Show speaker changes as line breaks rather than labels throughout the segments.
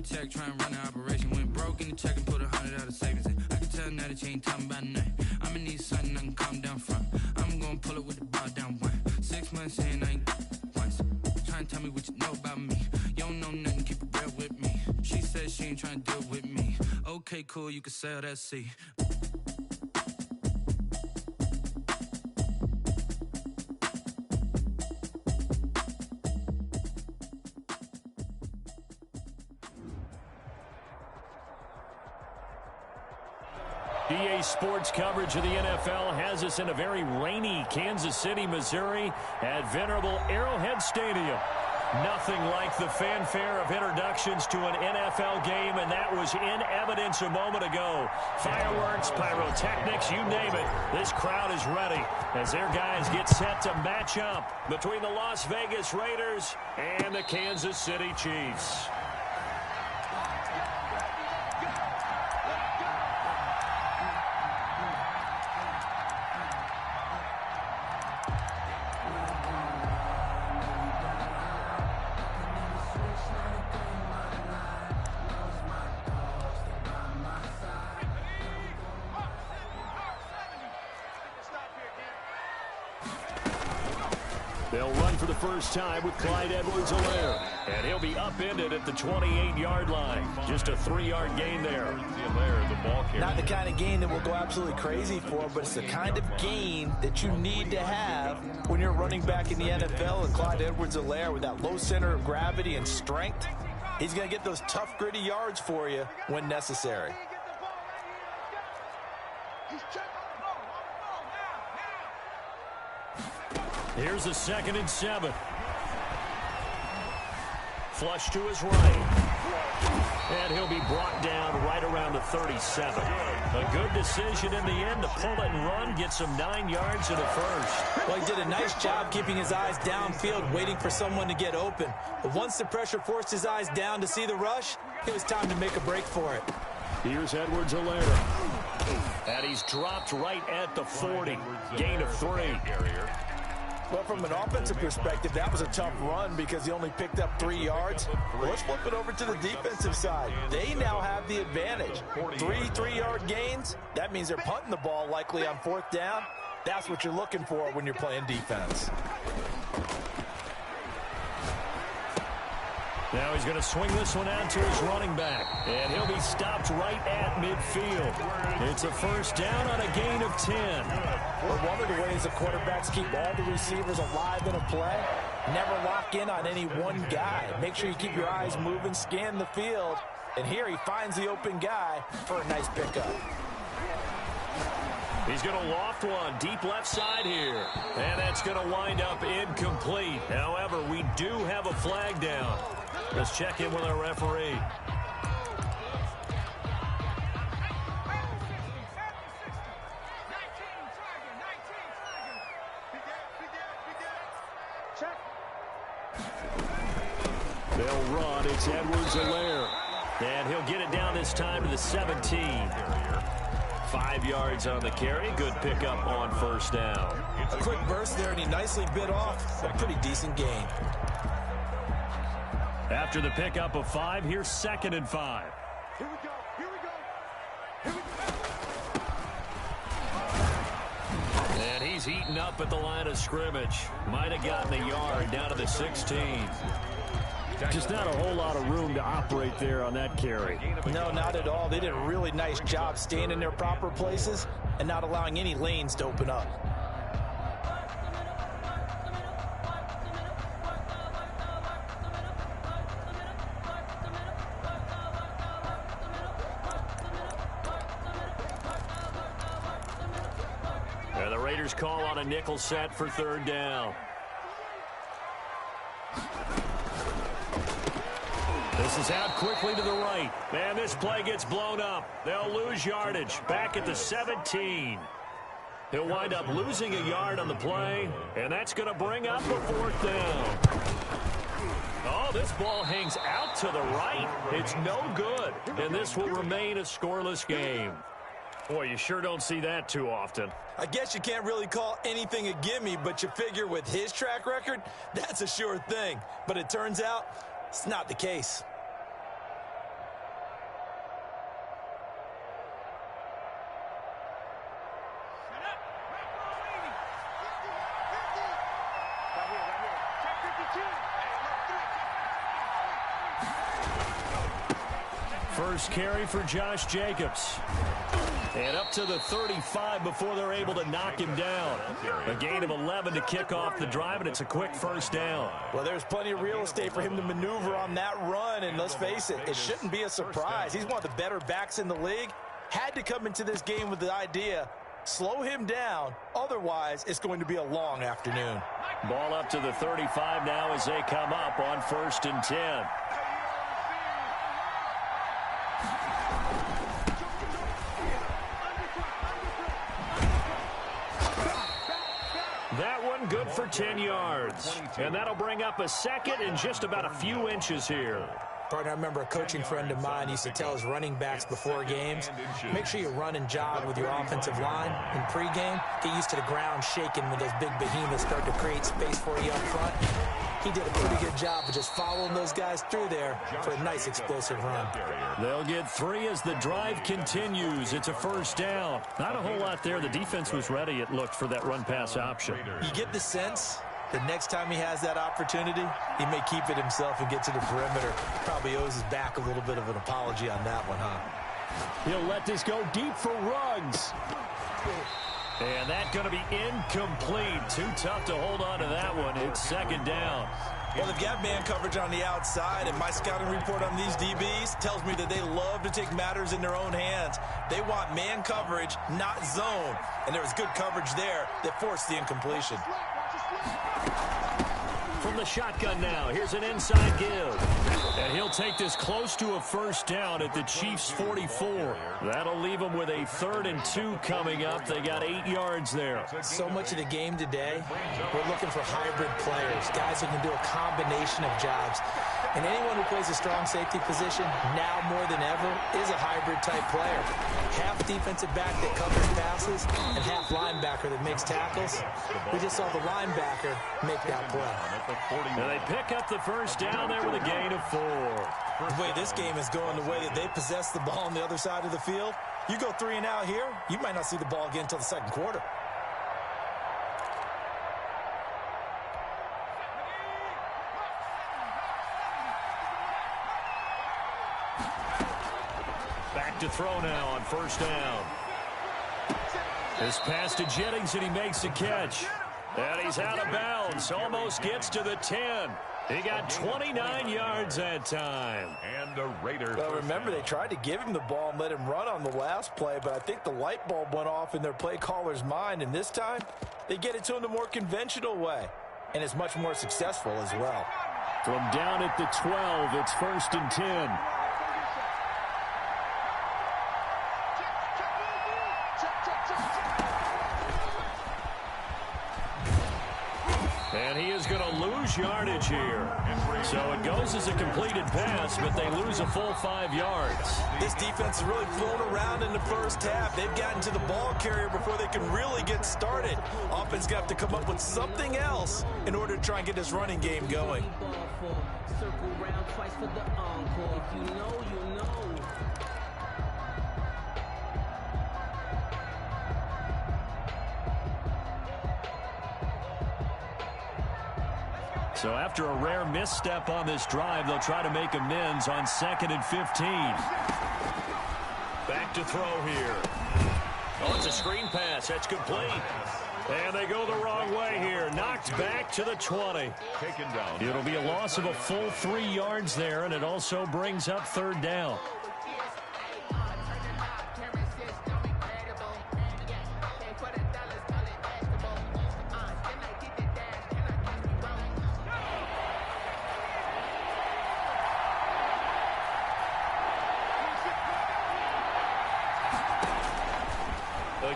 tech, try and run the operation. Went broke in the check and put 100 out of savings in. I can tell now that you ain't talking about nothing. I'ma need something I can calm down from. I'm gonna pull it with the bar down one. 6 months in, I ain't once. Try and tell me what you know about me. You don't know nothing, keep it real with me. She said she ain't trying to deal with me. Okay, cool, you can sell that seat.
EA Sports coverage of the NFL has us in a very rainy Kansas City, Missouri at venerable Arrowhead Stadium. Nothing like the fanfare of introductions to an NFL game, and that was in evidence a moment ago. Fireworks, pyrotechnics, you name it. This crowd is ready as their guys get set to match up between the Las Vegas Raiders and the Kansas City Chiefs. They'll run for the first time with Clyde Edwards-Helaire, and he'll be upended at the 28-yard line. Just a 3-yard gain there.
Not the kind of gain that will go absolutely crazy for, but it's the kind of gain that you need to have when you're running back in the NFL. And Clyde Edwards-Helaire, with that low center of gravity and strength, he's going to get those tough, gritty yards for you when necessary.
Here's a 2nd and 7. Flush to his right. And he'll be brought down right around the 37. A good decision in the end to pull it and run, get some 9 yards and a first.
Well, he did a nice job keeping his eyes downfield, waiting for someone to get open. But once the pressure forced his eyes down to see the rush, it was time to make a break for it.
Here's Edwards-Helaire. And he's dropped right at the 40. Gain of 3.
Well, from an offensive perspective, that was a tough run because he only picked up 3 yards. Well, let's flip it over to the defensive side. They now have the advantage. 3 3-yard gains. That means they're punting the ball likely on 4th down. That's what you're looking for when you're playing defense.
Now he's going to swing this one out to his running back, and he'll be stopped right at midfield. It's a first down on a gain of 10.
Well, one of the ways the quarterbacks keep all the receivers alive in a play, never lock in on any one guy. Make sure you keep your eyes moving, scan the field, and here he finds the open guy for a nice pickup.
He's going to loft one deep left side here, and that's going to wind up incomplete. However, we do have a flag down. Let's check in with our referee. They'll run. It's Edwards-Helaire. And he'll get it down this time to the 17. 5 yards on the carry. Good pickup on first down.
A quick burst there, and he nicely bit off a pretty decent gain.
After the pickup of 5, here's 2nd and 5.
Here we go. Here we go. Here we go.
And he's eaten up at the line of scrimmage. Might have gotten a yard down to the 16. Just not a whole lot of room to operate there on that carry.
No, not at all. They did a really nice job staying in their proper places and not allowing any lanes to open up.
And the Raiders call on a nickel set for 3rd down. This is out quickly to the right. And this play gets blown up. They'll lose yardage. Back at the 17. He'll wind up losing a yard on the play. And that's going to bring up a 4th down. Oh, this ball hangs out to the right. It's no good. And this will remain a scoreless game. Boy, you sure don't see that too often.
I guess you can't really call anything a gimme, but you figure with his track record, that's a sure thing. But it turns out it's not the case.
First carry for Josh Jacobs. And up to the 35 before they're able to knock him down. A gain of 11 to kick off the drive, and it's a quick first down.
Well, there's plenty of real estate for him to maneuver on that run, and let's face it, it shouldn't be a surprise. He's one of the better backs in the league. Had to come into this game with the idea, slow him down, otherwise it's going to be a long afternoon.
Ball up to the 35 now as they come up on 1st and 10. That one good for 10 yards. And that'll bring up a second and just about a few inches here.
Partner, I remember a coaching friend of mine used to tell his running backs before games, make sure you run and jog with your offensive line in pregame. Get used to the ground shaking when those big behemoths start to create space for you up front. He did a pretty good job of just following those guys through there for a nice explosive run.
They'll get 3 as the drive continues. It's a first down. Not a whole lot there. The defense was ready, it looked, for that run-pass option.
You get the sense the next time he has that opportunity, he may keep it himself and get to the perimeter. Probably owes his back a little bit of an apology on that one, huh?
He'll let this go deep for Ruggs. And that's going to be incomplete. Too tough to hold on to that one. It's second down.
Well, they've got man coverage on the outside, and my scouting report on these DBs tells me that they love to take matters in their own hands. They want man coverage, not zone. And there was good coverage there that forced the incompletion.
From the shotgun now, here's an inside give. And he'll take this close to a first down at the Chiefs' 44. That'll leave them with a 3rd and 2 coming up. They got 8 yards there.
So much of the game today, we're looking for hybrid players, guys who can do a combination of jobs. And anyone who plays a strong safety position, now more than ever, is a hybrid-type player. Half defensive back that covers passes and half linebacker that makes tackles. We just saw the linebacker make that play.
And they pick up the first down there with a gain of 4.
The way this game is going, the way that they possess the ball on the other side of the field, you go 3 and out here, you might not see the ball again until the second quarter.
Back to throw now on first down. This pass to Jennings, and he makes a catch. And he's out of bounds. Almost gets to the 10. He got 29 yards that time.
And the Raiders.
Well, remember, they tried to give him the ball and let him run on the last play, but I think the light bulb went off in their play caller's mind, and this time they get it to him the more conventional way, and it's much more successful as well.
From down at the 12, it's 1st and 10. And he is going to lose yardage here. So it goes as a completed pass, but they lose a full 5 yards.
This defense has really flown around in the first half. They've gotten to the ball carrier before they can really get started. Offense got to come up with something else in order to try and get this running game going.
Circle round twice for the encore. If you know, you know.
So after a rare misstep on this drive, they'll try to make amends on 2nd and 15. Back to throw here. Oh, it's a screen pass. That's complete. And they go the wrong way here. Knocked back to the 20.
Taken down.
It'll be a loss of a full 3 yards there, and it also brings up 3rd down.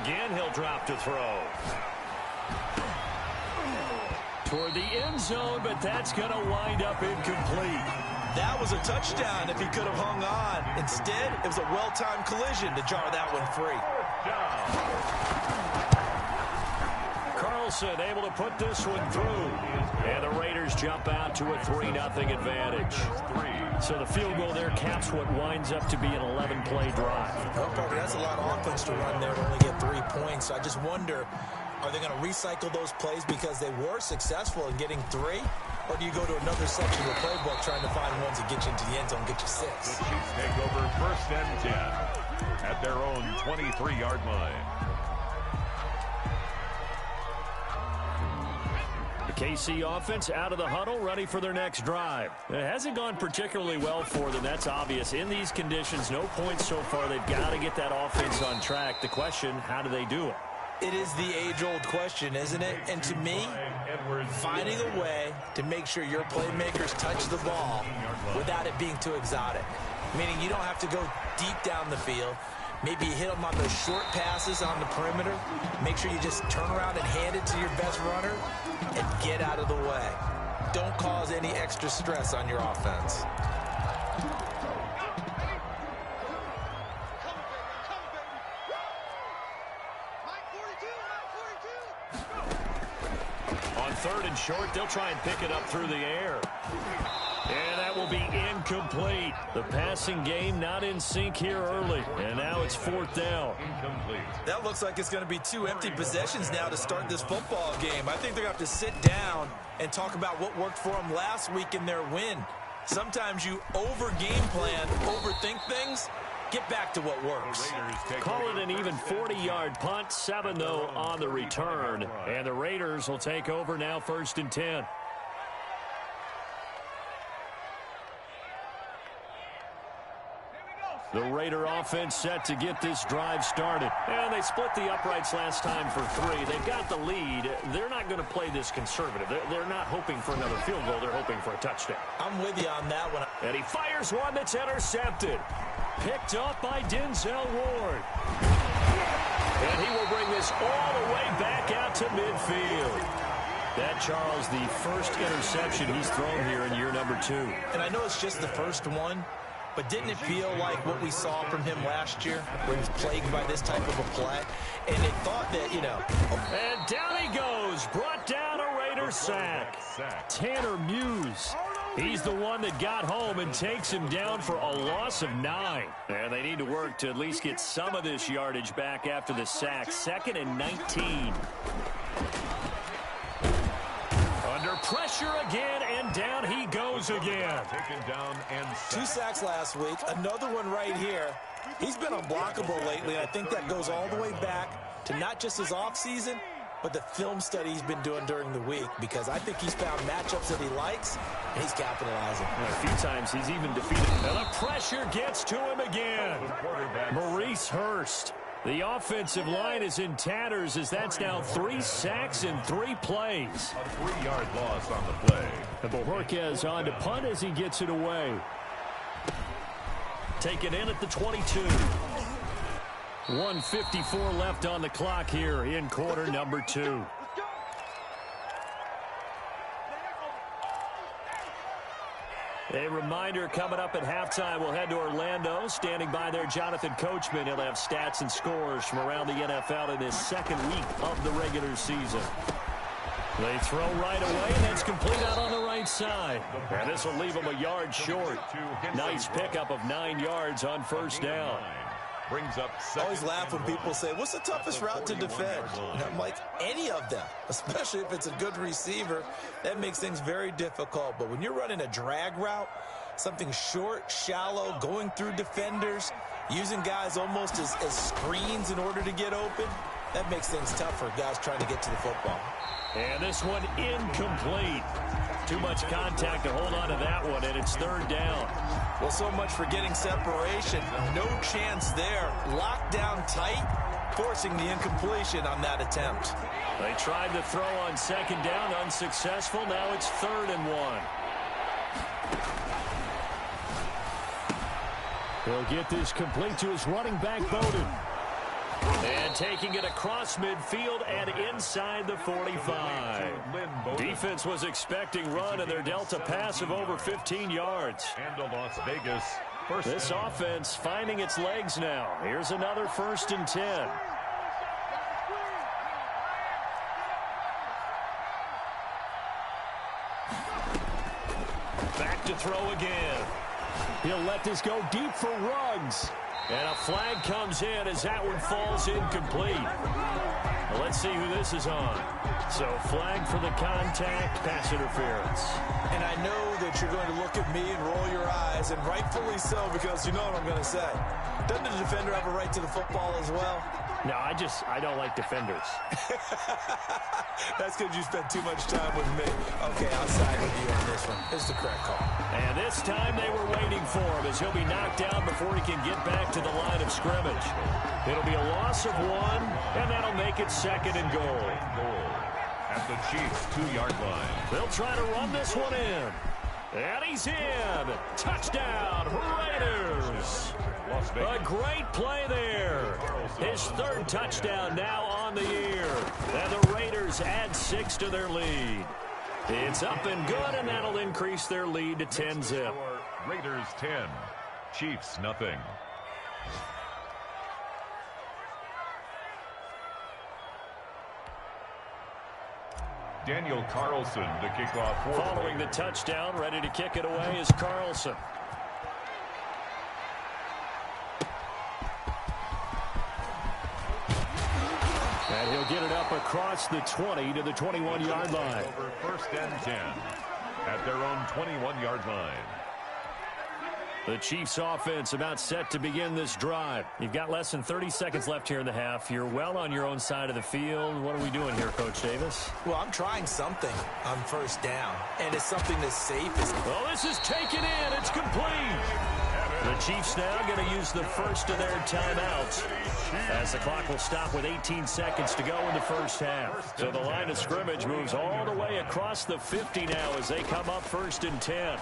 Again, he'll drop to throw. Toward the end zone, but that's going to wind up incomplete.
That was a touchdown if he could have hung on. Instead, it was a well-timed collision to jar that one free.
Carlson able to put this one through. And the Raiders jump out to a 3-0 advantage. So the field goal there caps what winds up to be an 11-play drive.
Well, Parker, that's a lot of offense to run there to only get 3 points. I just wonder
Are they going to recycle those plays because they were successful in getting 3? Or do you go to another section of the playbook trying to find ones that get you into the end zone, get you 6?
The Chiefs take over 1st and 10 at their own 23-yard line.
The KC offense out of the huddle, ready for their next drive. It hasn't gone particularly well for them. That's obvious. In these conditions, no points so far. They've got to get that offense on track. The question, how do they do it?
It is the age-old question, isn't it? And to me, finding a way to make sure your playmakers touch the ball without it being too exotic. Meaning you don't have to go deep down the field. Maybe you hit them on those short passes on the perimeter. Make sure you just turn around and hand it to your best runner and get out of the way. Don't cause any extra stress on your offense.
On 3rd and short, they'll try and pick it up through the air. And that will be incomplete. The passing game not in sync here early. And now it's 4th down.
Incomplete.
That looks like it's going to be 2 empty possessions now to start this football game. I think they're going to have to sit down and talk about what worked for them last week in their win. Sometimes you over-game plan, overthink things. Get back to what works.
Call it an even 40-yard punt. 7, though, on the return. And the Raiders will take over now 1st and 10. The Raider offense set to get this drive started. And they split the uprights last time for 3. They've got the lead. They're not going to play this conservative. They're not hoping for another field goal. They're hoping for a touchdown.
I'm with you on that one.
And he fires one that's intercepted. Picked up by Denzel Ward. And he will bring this all the way back out to midfield. That, Charles, the first interception he's thrown here in year number 2.
And I know it's just the first one, but didn't it feel like what we saw from him last year, where he was plagued by this type of a play? And they thought that, you know.
And down he goes. Brought down a Raider sack. Tanner Muse. He's the one that got home and takes him down for a loss of 9. And they need to work to at least get some of this yardage back after the sack. 2nd and 19. Under pressure again, and down he goes again.
Taken down and
2 sacks last week, another one right here. He's been unblockable lately, and I think that goes all the way back to not just his offseason, but the film study he's been doing during the week, because I think he's found matchups that he likes, and he's capitalizing.
A few times he's even defeated. And the pressure gets to him again. Maurice Hurst. The offensive line is in tatters as that's now 3 sacks in 3 plays.
a 3-yard loss on the play.
And Bojorquez on to punt as he gets it away. Taken in at the 22. 1:54 left on the clock here in quarter number 2. A reminder coming up at halftime, we'll head to Orlando. Standing by there, Jonathan Coachman. He'll have stats and scores from around the NFL in his 2nd week of the regular season. They throw right away, and that's complete out on the right side. And this will leave them a yard short. Nice pickup of 9 yards on 1st down.
Brings up
I always laugh when people say, what's the toughest route to defend? And I'm like, any of them, especially if it's a good receiver. That makes things very difficult. But when you're running a drag route, something short, shallow, going through defenders, using guys almost as screens in order to get open, that makes things tough for guys trying to get to the football.
And this one incomplete. Too much contact to hold on to that one, and it's 3rd down.
Well, so much for getting separation. No chance there. Locked down tight, forcing the incompletion on that attempt.
They tried to throw on 2nd down, unsuccessful. Now it's 3rd and 1. He'll get this complete to his running back, Bowden. And taking it across midfield and inside the 45. Defense was expecting run, and they're dealt a pass of over 15 yards.
And to Las Vegas.
This offense finding its legs now. Here's another 1st and 10. Back to throw again. He'll let this go deep for Ruggs. And a flag comes in as that one falls incomplete. Well, let's see who this is on. So flag for the contact, pass interference.
And I know that you're going to look at me and roll your eyes, and rightfully so, because you know what I'm going to say. Doesn't the defender have a right to the football as well?
No, I don't like defenders.
That's because you spent too much time with me. Okay, I'll side with you on this one. It's the correct call.
And this time they were waiting for him as he'll be knocked down before he can get back to the line of scrimmage. It'll be a loss of 1, and that'll make it 2nd and goal.
At the Chiefs' 2-yard line.
They'll try to run this one in. And he's in. Touchdown, Raiders. A great play there. His 3rd touchdown now on the year. And the Raiders add 6 to their lead. It's up and good, and that'll increase their lead to 10-zip.
Raiders 10, Chiefs nothing. Daniel Carlson to kick off.
Following the touchdown, ready to kick it away is Carlson. And he'll get it up across the 20 to the 21-yard line.
Over 1st and 10 at their own 21-yard line.
The Chiefs offense about set to begin this drive. You've got less than 30 seconds left here in the half. You're well on your own side of the field. What are we doing here, Coach Davis?
Well, I'm trying something on 1st down, and it's something that's safe.
Well, this is taken in. It's complete. The Chiefs now going to use the first of their timeouts as the clock will stop with 18 seconds to go in the first half. So the line of scrimmage moves all the way across the 50 now as they come up 1st and 10.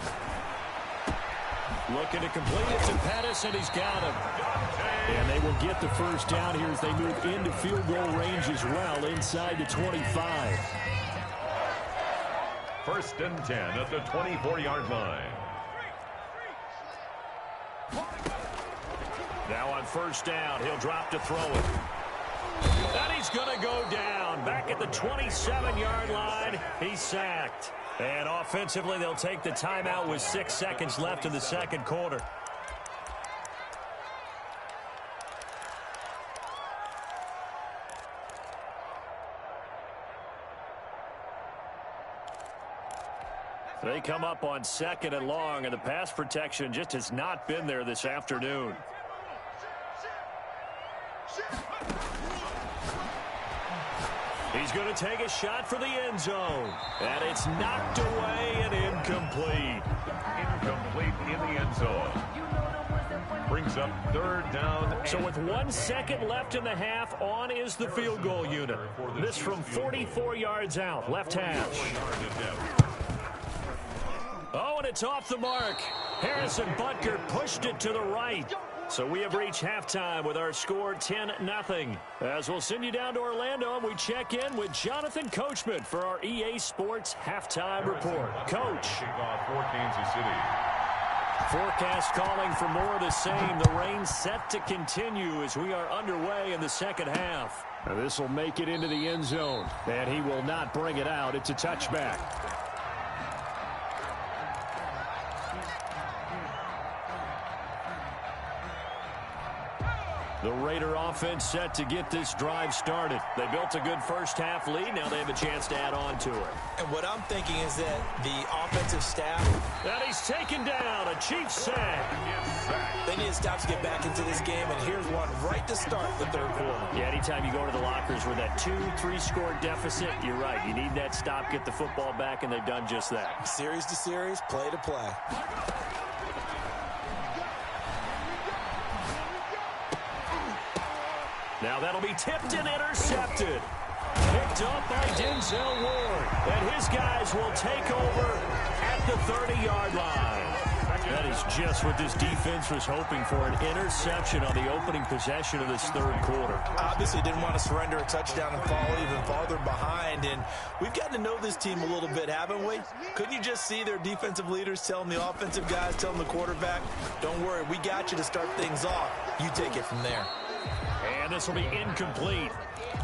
Looking to complete it to Pettis, and he's got him. And they will get the first down here as they move into field goal range as well inside the 25.
1st and 10 at the 24-yard line.
Now on 1st down, he'll drop to throw it. And he's going to go down. Back at the 27-yard line, he's sacked. And offensively, they'll take the timeout with 6 seconds left in the 2nd quarter. They come up on 2nd and long, and the pass protection just has not been there this afternoon. He's going to take a shot for the end zone. And it's knocked away and incomplete.
Incomplete in the end zone. Brings up 3rd down.
So with 1 second left in the half, on is the field goal unit. This from 44 yards out, left hash. Oh, and it's off the mark. Harrison Butker pushed it to the right. So we have reached halftime with our score 10-0. As we'll send you down to Orlando, and we check in with Jonathan Coachman for our EA Sports Halftime Report. Coach.
For Kansas City.
Forecast calling for more of the same. The rain set to continue as we are underway in the 2nd half. Now this will make it into the end zone, and he will not bring it out. It's a touchback. The Raider offense set to get this drive started. They built a good first half lead. Now they have a chance to add on to it.
And what I'm thinking is that the offensive staff...
And he's taken down. A Chiefs sack.
They need to stop to get back into this game, and here's one right to start the 3rd quarter.
Yeah, anytime you go to the lockers with that 2-3 score deficit, you're right. You need that stop, get the football back, and they've done just that.
Series to series, play to play.
Now that'll be tipped and intercepted. Picked up by Denzel Ward. And his guys will take over at the 30-yard line. That is just what this defense was hoping for, an interception on the opening possession of this 3rd quarter.
Obviously didn't want to surrender a touchdown and fall even farther behind. And we've gotten to know this team a little bit, haven't we? Couldn't you just see their defensive leaders telling the offensive guys, telling the quarterback, don't worry, we got you to start things off. You take it from there.
And this will be incomplete.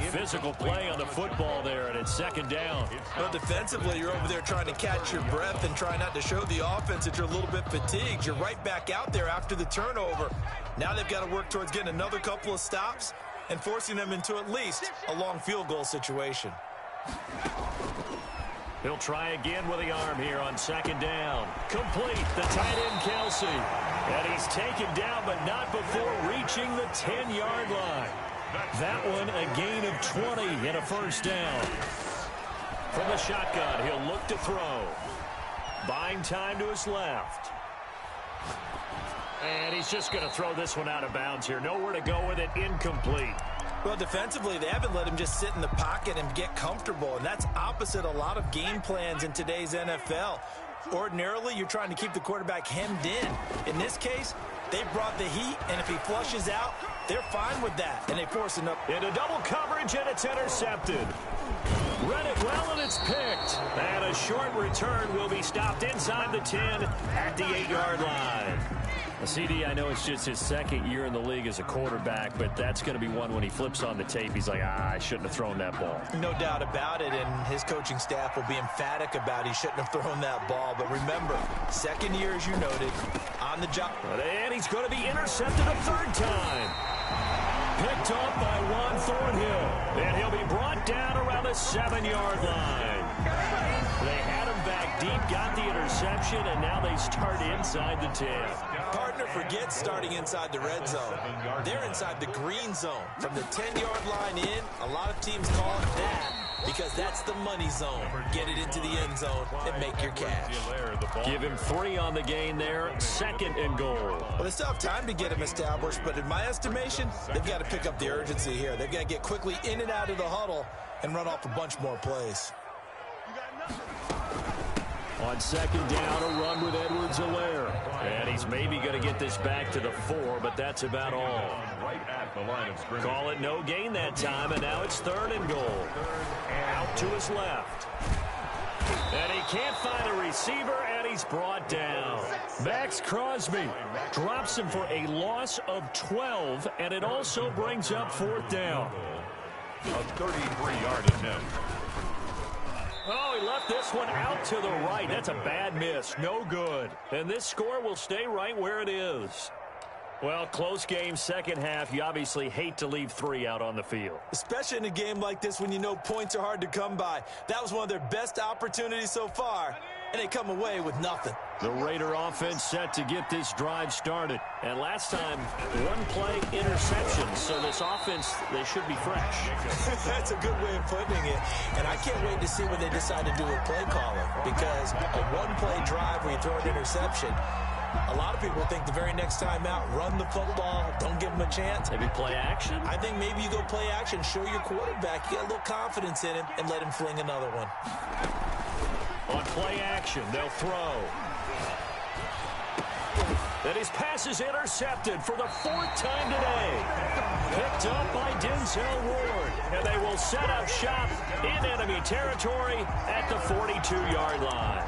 Physical play on the football there, and it's 2nd down.
But defensively, you're over there trying to catch your breath and try not to show the offense that you're a little bit fatigued. You're right back out there after the turnover. Now they've got to work towards getting another couple of stops
and forcing them into at least a long field goal situation.
He'll try again with the arm here on second down. Complete, the tight end Kelsey. And he's taken down, but not before reaching the 10-yard line. That one a gain of 20 and a first down. From the shotgun, he'll look to throw. Buying time to his left. And he's just going to throw this one out of bounds here. Nowhere to go with it, incomplete.
Well, defensively, they haven't let him just sit in the pocket and get comfortable, and that's opposite a lot of game plans in today's NFL. Ordinarily, you're trying to keep the quarterback hemmed in. In this case, they brought the heat, and if he flushes out, they're fine with that, and they force him up.
Into double coverage, and it's intercepted. Read it well, and it's picked. And a short return will be stopped inside the 10 at the 8-yard line. CD, I know it's just his second year in the league as a quarterback, but that's going to be one when he flips on the tape. He's like, I shouldn't have thrown that ball.
No doubt about it, and his coaching staff will be emphatic about he shouldn't have thrown that ball. But remember, second year, as you noted, on the job.
And he's going to be intercepted a third time. Picked up by Juan Thornhill, and he'll be brought down around the 7-yard line. They had him back deep, got the interception, and now they start inside the 10.
Partner forgets starting inside the red zone. They're inside the green zone. From the 10-yard line in, a lot of teams call it that because that's the money zone. Get it into the end zone and make your cash.
Give him 3 on the gain there, 2nd and goal.
Well, they still have time to get him established, but in my estimation, they've got to pick up the urgency here. They've got to get quickly in and out of the huddle and run off a bunch more plays.
On second down, a run with Edwards-Helaire. And he's maybe going to get this back to the 4, but that's about all. Call it no gain that time, and now it's 3rd and goal. Out to his left. And he can't find a receiver, and he's brought down. Max Crosby drops him for a loss of 12, and it also brings up 4th down.
A 33-yard attempt.
Oh, he left this one out to the right. That's a bad miss. No good. And this score will stay right where it is. Well, close game, second half. You obviously hate to leave 3 out on the field.
Especially in a game like this when you know points are hard to come by. That was one of their best opportunities so far, and they come away with nothing.
The Raider offense set to get this drive started. And last time, 1-play interception. So this offense, they should be fresh.
That's a good way of putting it. And I can't wait to see what they decide to do with play calling. Because a 1-play drive where you throw an interception, a lot of people think the very next time out, run the football, don't give them a chance.
Maybe play action?
I think maybe you go play action, show your quarterback, you got a little confidence in him, and let him fling another one.
On play action, they'll throw. And his pass is intercepted for the 4th time today. Picked up by Denzel Ward. And they will set up shop in enemy territory at the 42-yard line.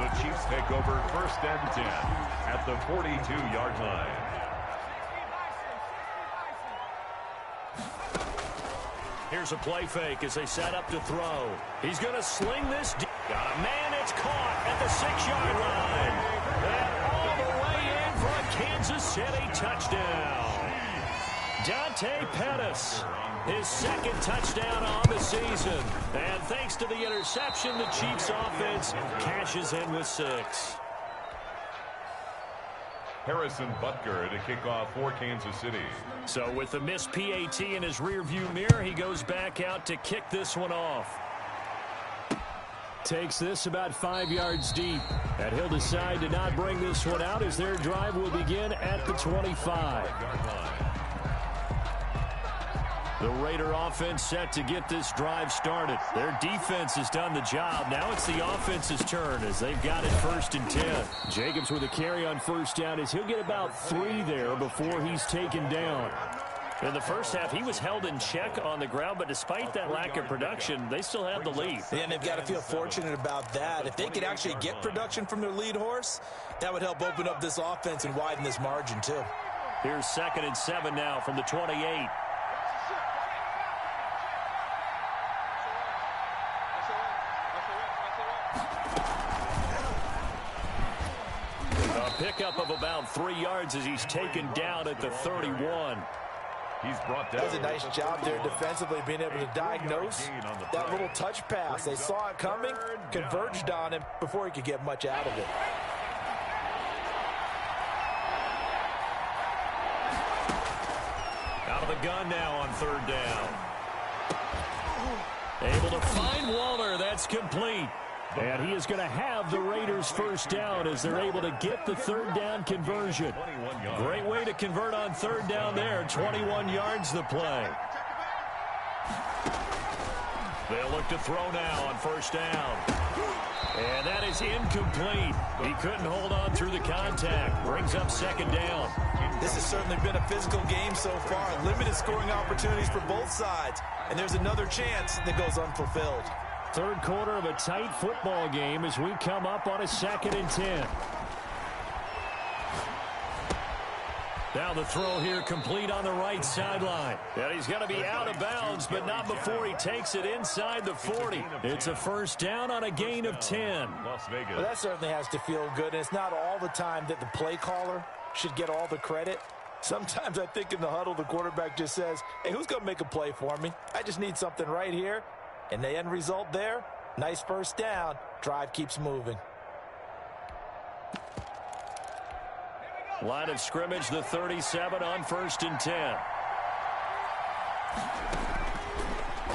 The Chiefs take over 1st and 10 at the 42-yard line.
Here's a play fake as they set up to throw. He's going to sling this. Got a man, it's caught at the 6-yard line. And all the way in for a Kansas City touchdown. Dante Pettis, his 2nd touchdown on the season. And thanks to the interception, the Chiefs offense cashes in with 6.
Harrison Butker to kick off for Kansas City.
So with the missed PAT in his rearview mirror, he goes back out to kick this one off. Takes this about 5 yards deep. And he'll decide to not bring this one out as their drive will begin at the 25. The Raider offense set to get this drive started. Their defense has done the job. Now it's the offense's turn as they've got it 1st and 10. Jacobs with a carry on 1st down as he'll get about 3 there before he's taken down. In the first half, he was held in check on the ground, but despite that lack of production, they still have the lead.
Yeah, and they've got to feel fortunate about that. If they could actually get production from their lead horse, that would help open up this offense and widen this margin too.
Here's 2nd and 7 now from the 28. A pickup of about 3 yards as he's taken down at the 31.
He's brought down.
That was a nice job there defensively, being able to diagnose that little touch pass. They saw it coming, converged on him before he could get much out of it.
Out of the gun now on third down. Able to find Waller. That's complete. And he is going to have the Raiders first down as they're able to get the third down conversion. Great way to convert on third down there. 21 yards the play. They'll look to throw now on first down. And that is incomplete. He couldn't hold on through the contact. Brings up second down.
This has certainly been a physical game so far. Limited scoring opportunities for both sides. And there's another chance that goes unfulfilled.
Third quarter of a tight football game as we come up on a 2nd and 10. Now the throw here complete on the right sideline. And he's going to be out of bounds, but not before he takes it inside the 40. It's a first down on a gain of 10.
Las Vegas.
Well, that certainly has to feel good. And it's not all the time that the play caller should get all the credit. Sometimes I think in the huddle, the quarterback just says, hey, who's going to make a play for me? I just need something right here. And the end result there, nice first down. Drive keeps moving.
Line of scrimmage, the 37 on 1st and 10.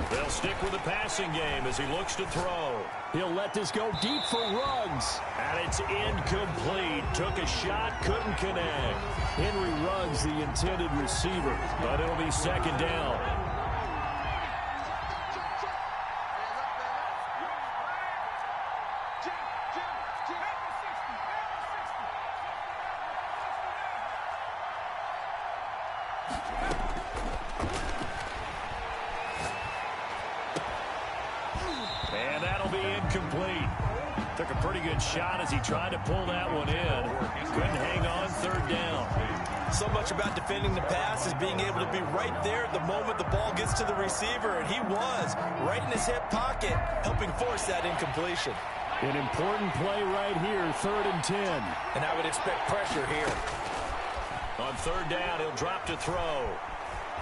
They'll stick with the passing game as he looks to throw. He'll let this go deep for Ruggs. And it's incomplete. Took a shot, couldn't connect. Henry Ruggs, the intended receiver. But it'll be second down. And that'll be incomplete. Took a pretty good shot as he tried to pull that one in. Couldn't hang on third down.
So much about defending the pass is being able to be right there at the moment the ball gets to the receiver. And he was right in his hip pocket, helping force that incompletion.
An important play right here, 3rd and 10.
And I would expect pressure here.
On third down, he'll drop to throw.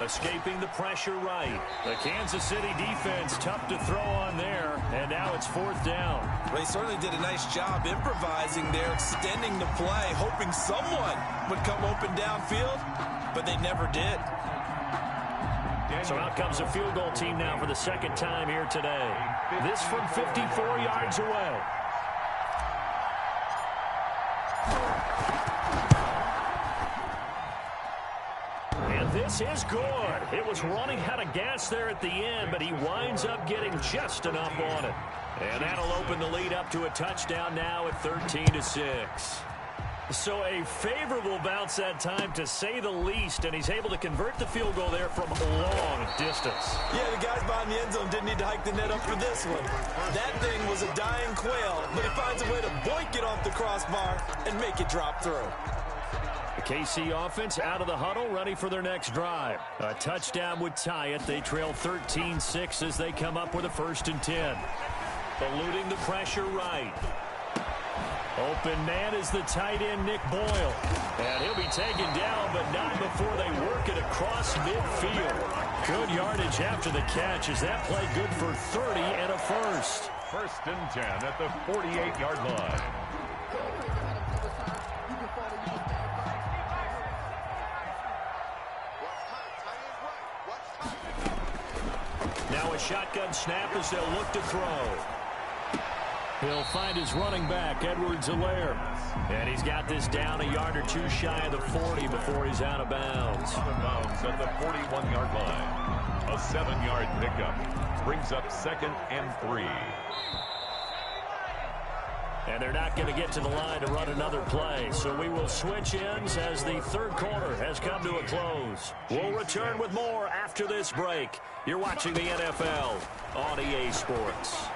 Escaping the pressure right. The Kansas City defense tough to throw on there. And now it's 4th down.
Well, he certainly did a nice job improvising there, extending the play, hoping someone would come open downfield, but they never did.
So out comes a field goal team now for the 2nd time here today. This from 54 yards away. This is good. It was running out of gas there at the end, but he winds up getting just enough on it. And that'll open the lead up to a touchdown now at 13-6. So a favorable bounce that time, to say the least, and he's able to convert the field goal there from a long distance.
Yeah, the guys behind the end zone didn't need to hike the net up for this one. That thing was a dying quail, but he finds a way to boink it off the crossbar and make it drop through.
The KC offense out of the huddle, ready for their next drive. A touchdown would tie it. They trail 13-6 as they come up with a 1st and 10. Eluding the pressure right. Open man is the tight end, Nick Boyle. And he'll be taken down, but not before they work it across midfield. Good yardage after the catch. Is that play good for 30 and a first?
1st and 10 at the 48-yard line.
Now a shotgun snap as they'll look to throw. He'll find his running back, Edwards-Helaire. And he's got this down a yard or two shy of the 40 before he's out of bounds.
Out of bounds at the 41-yard line. A 7-yard pickup brings up 2nd and 3.
And they're not going to get to the line to run another play. So we will switch ends as the 3rd quarter has come to a close. We'll return with more after this break. You're watching the NFL on EA Sports.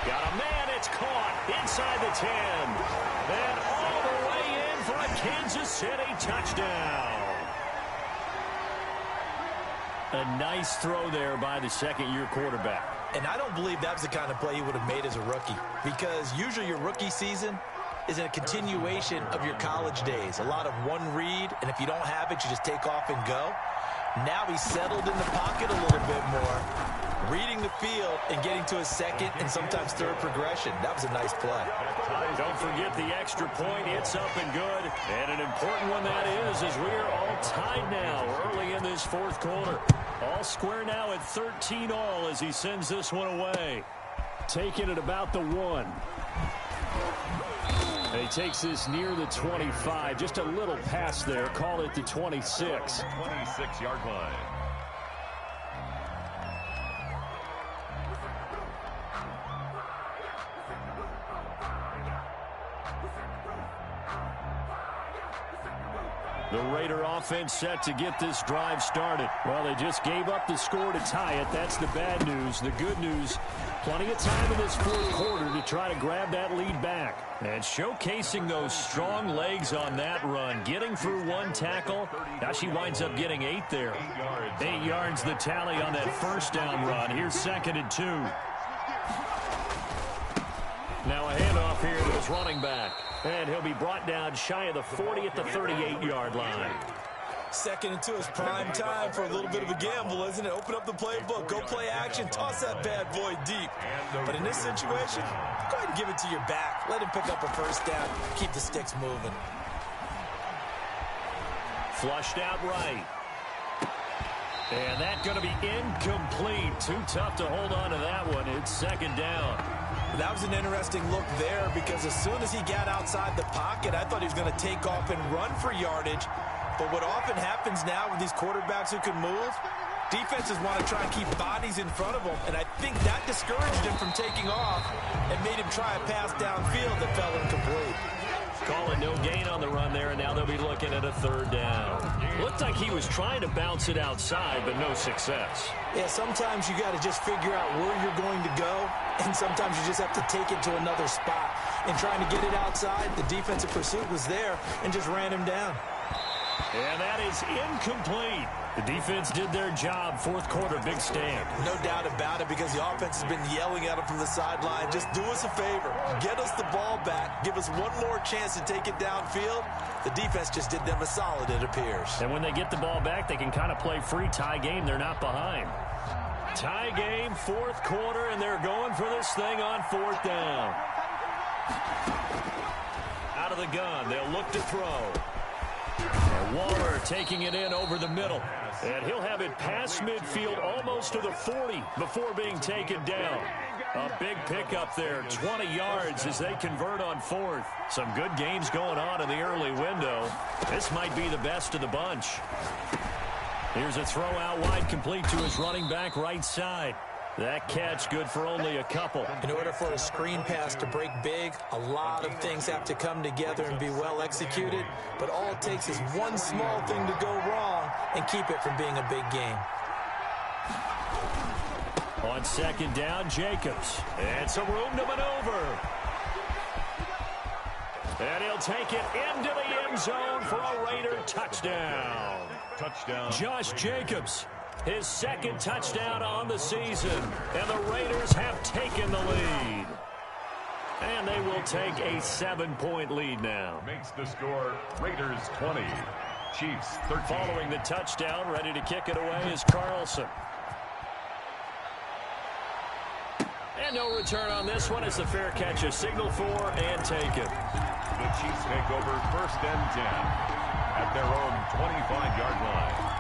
Got a man, it's caught inside the 10. And all the way in for a Kansas City touchdown. A nice throw there by the 2nd-year quarterback.
And I don't believe that was the kind of play he would have made as a rookie, because usually your rookie season is a continuation of your college days. A lot of one read, and if you don't have it, you just take off and go.
Now he's settled in the pocket a little bit more, reading the field and getting to his second and sometimes third progression. That was a nice play.
Don't forget the extra point. It's up and good. And an important one that is, as we are all tied now early in this fourth quarter. All square now at 13 all as he sends this one away. Taking it about the 1. He takes this near the 25. Just a little pass there. Call it the 26.
26-yard line.
The Raider offense set to get this drive started. Well, they just gave up the score to tie it. That's the bad news. The good news, plenty of time in this fourth quarter to try to grab that lead back. And showcasing those strong legs on that run, getting through one tackle. Now she winds up getting 8 there. 8 yards the tally on that first down run. Here's 2nd and 2. Now a handoff here to his running back. And he'll be brought down shy of the 40 at the 38-yard line.
2nd and 2 is prime time for a little bit of a gamble, isn't it? Open up the playbook, go play action, toss that bad boy deep. But in this situation, go ahead and give it to your back. Let him pick up a first down, keep the sticks moving.
Flushed out right. And that's going to be incomplete. Too tough to hold on to that one. It's 2nd down.
That was an interesting look there because as soon as he got outside the pocket, I thought he was going to take off and run for yardage. But what often happens now with these quarterbacks who can move, defenses want to try and keep bodies in front of them. And I think that discouraged him from taking off and made him try a pass downfield that fell incomplete.
Calling no gain on the run there, and now they'll be looking at a 3rd down. Looked like he was trying to bounce it outside, but no success.
Yeah, sometimes you got to just figure out where you're going to go, and sometimes you just have to take it to another spot. And trying to get it outside, the defensive pursuit was there and just ran him down.
And that is incomplete. The defense did their job. Fourth quarter, big stand.
No doubt about it because the offense has been yelling at him from the sideline. Just do us a favor. Get us the ball back. Give us one more chance to take it downfield. The defense just did them a solid, it appears.
And when they get the ball back, they can kind of play free tie game. They're not behind. Tie game, fourth quarter, and they're going for this thing on 4th down. Out of the gun, they'll look to throw. And Waller taking it in over the middle. And he'll have it past midfield almost to the 40 before being taken down. A big pickup there, 20 yards as they convert on 4th. Some good games going on in the early window. This might be the best of the bunch. Here's a throw out wide, complete to his running back right side. That catch good for only a couple.
In order for a screen pass to break big, a lot of things have to come together and be well executed. But all it takes is one small thing to go wrong and keep it from being a big game.
On 2nd down, Jacobs. And some room to maneuver. And he'll take it into the end zone for a Raider touchdown.
Touchdown.
Josh Jacobs, his 2nd touchdown on the season. And the Raiders have taken the lead. And they will take a 7-point lead now.
Makes the score Raiders 20, Chiefs 13.
Following the touchdown, ready to kick it away is Carlson. And no return on this one. It's a fair catch, a signal for and taken.
The Chiefs take over 1st and 10 at their own 25-yard line.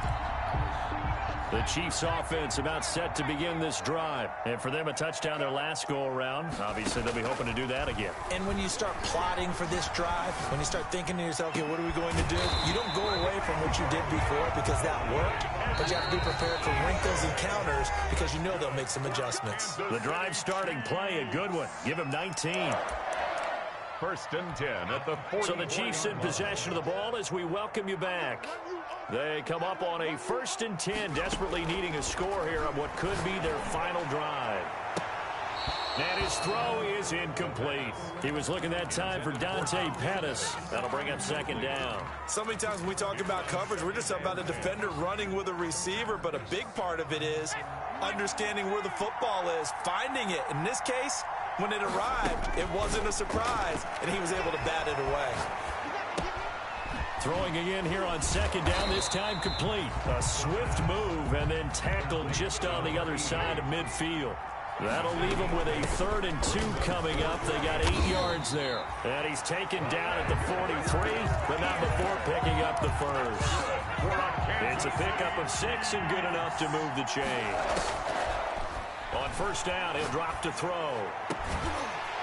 The Chiefs offense about set to begin this drive. And for them, a touchdown their last go-around. Obviously, they'll be hoping to do that again.
And when you start plotting for this drive, when you start thinking to yourself, okay, what are we going to do? You don't go away from what you did before because that worked. But you have to be prepared for wrinkles and counters because you know they'll make some adjustments.
The drive starting play, a good one. Give him 19.
1st and 10 at the 40.
So the Chiefs in possession of the ball as we welcome you back. They come up on a 1st and 10, desperately needing a score here on what could be their final drive. And his throw is incomplete. He was looking that time for Dante Pettis. That'll bring up 2nd down.
So many times when we talk about coverage, we're just about a defender running with a receiver, but a big part of it is understanding where the football is, finding it. In this case, when it arrived, it wasn't a surprise, and he was able to bat it away.
Throwing again here on second down, this time complete. A swift move and then tackled just on the other side of midfield. That'll leave them with a 3rd and 2 coming up. They got 8 yards there. And he's taken down at the 43, but not before picking up the first. It's a pickup of 6 and good enough to move the chains. On first down, he'll drop to throw.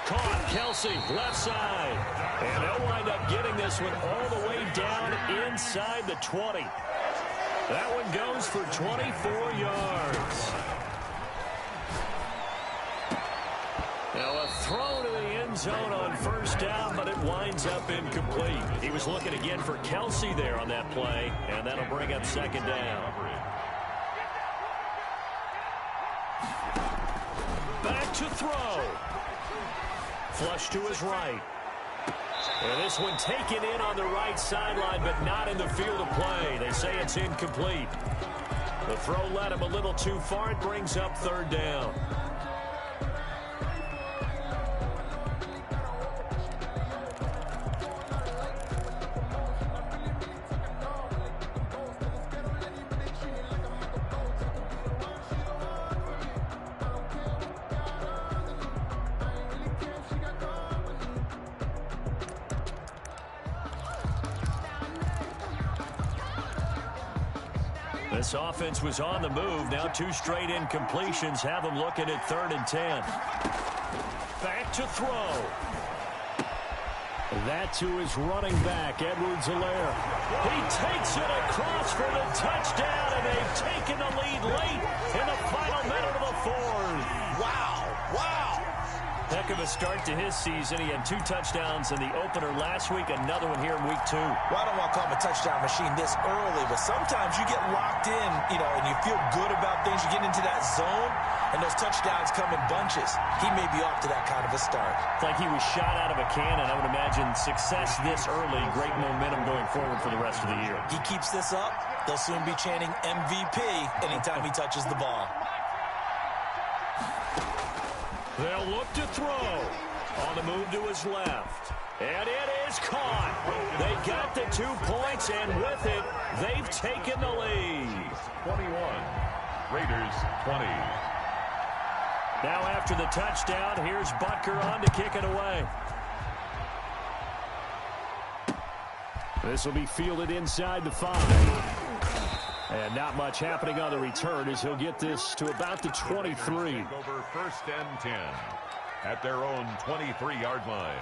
Caught, Kelsey, left side. And they'll wind up getting this one all the way down inside the 20. That one goes for 24 yards. Now a throw to the end zone on first down, but it winds up incomplete. He was looking again for Kelsey there on that play, and that'll bring up second down. Back to throw. Flush to his right. And this one taken in on the right sideline, but not in the field of play. They say it's incomplete. The throw led him a little too far. It brings up 3rd down. This offense was on the move. Now 2 straight incompletions have them looking at 3rd and 10. Back to throw. That to his running back, Edwards-Helaire. He takes it across for the touchdown, and they've taken the lead late in the final minute of the 4th.
Wow. Wow.
Heck of a start to his season. He had 2 touchdowns in the opener last week, another one here in week 2.
Well, I don't want to call him a touchdown machine this early, but sometimes you get locked in, and you feel good about things. You get into that zone, and those touchdowns come in bunches. He may be off to that kind of a start.
It's like he was shot out of a cannon. I would imagine success this early, great momentum going forward for the rest of the year.
He keeps this up, they'll soon be chanting MVP anytime he touches the ball.
They'll look to throw. On the move to his left. And it is caught. They got the 2 points, and with it, they've taken the lead.
21. Raiders 20.
Now after the touchdown, here's Butker on to kick it away. This will be fielded inside the 5. And not much happening on the return as he'll get this to about the 23.
Over 1st and 10 at their own 23-yard line.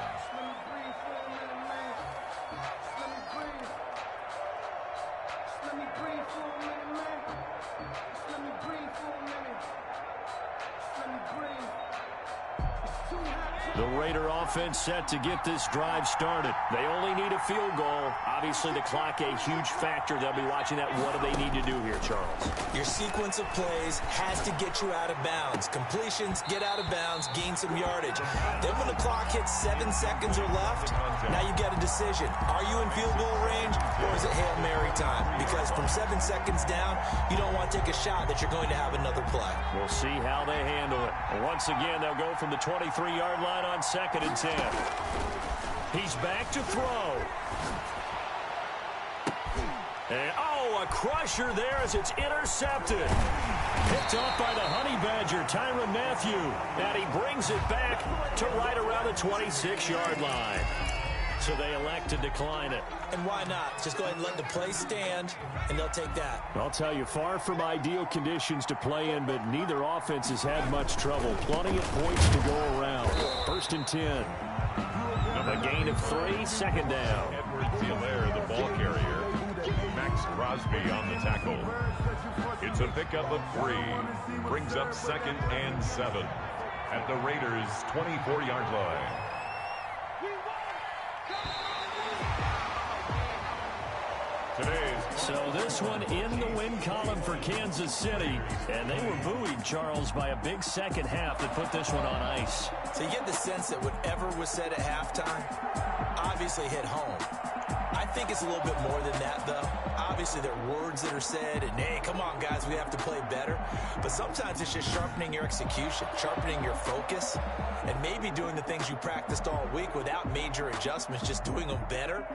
The Raider offense set to get this drive started. They only need a field goal. Obviously, the clock a huge factor. They'll be watching that. What do they need to do here, Charles?
Your sequence of plays has to get you out of bounds. Completions, get out of bounds, gain some yardage. Then when the clock hits 7 seconds or left, now you get a decision. Are you in field goal range, or is it Hail Mary time? Because from 7 seconds down, you don't want to take a shot that you're going to have another play. We'll see how they handle it. And once again, they'll go from the 23-yard line on 2nd and 10. He's back to throw. And, a crusher there as it's intercepted. Picked off by the Honey Badger, Tyrann Mathieu. And he brings it back to right around the 26-yard line. So they elect to decline it. And why not? Just go ahead and let the play stand, and they'll take that. I'll tell you, far from ideal conditions to play in, but neither offense has had much trouble. Plenty of points to go around. 1st and 10. A gain of 3, 2nd down.
Edwards-Helaire, the ball carrier. Max Crosby on the tackle. It's a pickup of 3. Brings up 2nd and 7 at the Raiders' 24-yard line.
So this one in the win column for Kansas City. And they were buoyed, Charles, by a big second half that put this one on ice.
So you get the sense that whatever was said at halftime obviously hit home. I think it's a little bit more than that, though. obviously there are words that are said, and hey, come on, guys, we have to play better. But sometimes it's just sharpening your execution, sharpening your focus, and maybe doing the things you practiced all week without major adjustments, just doing them better.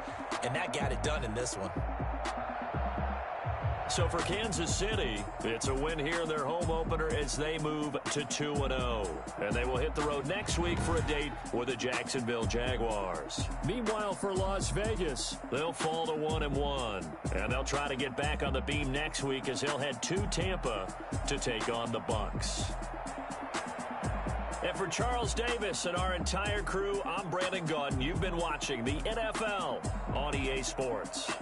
And that got it done in this one.
So for Kansas City, it's a win here in their home opener as they move to 2-0. And they will hit the road next week for a date with the Jacksonville Jaguars. Meanwhile, for Las Vegas, they'll fall to 1-1. And they'll try to get back on the beam next week as they'll head to Tampa to take on the Bucs. And for Charles Davis and our entire crew, I'm Brandon Gaudin. You've been watching the NFL on EA Sports.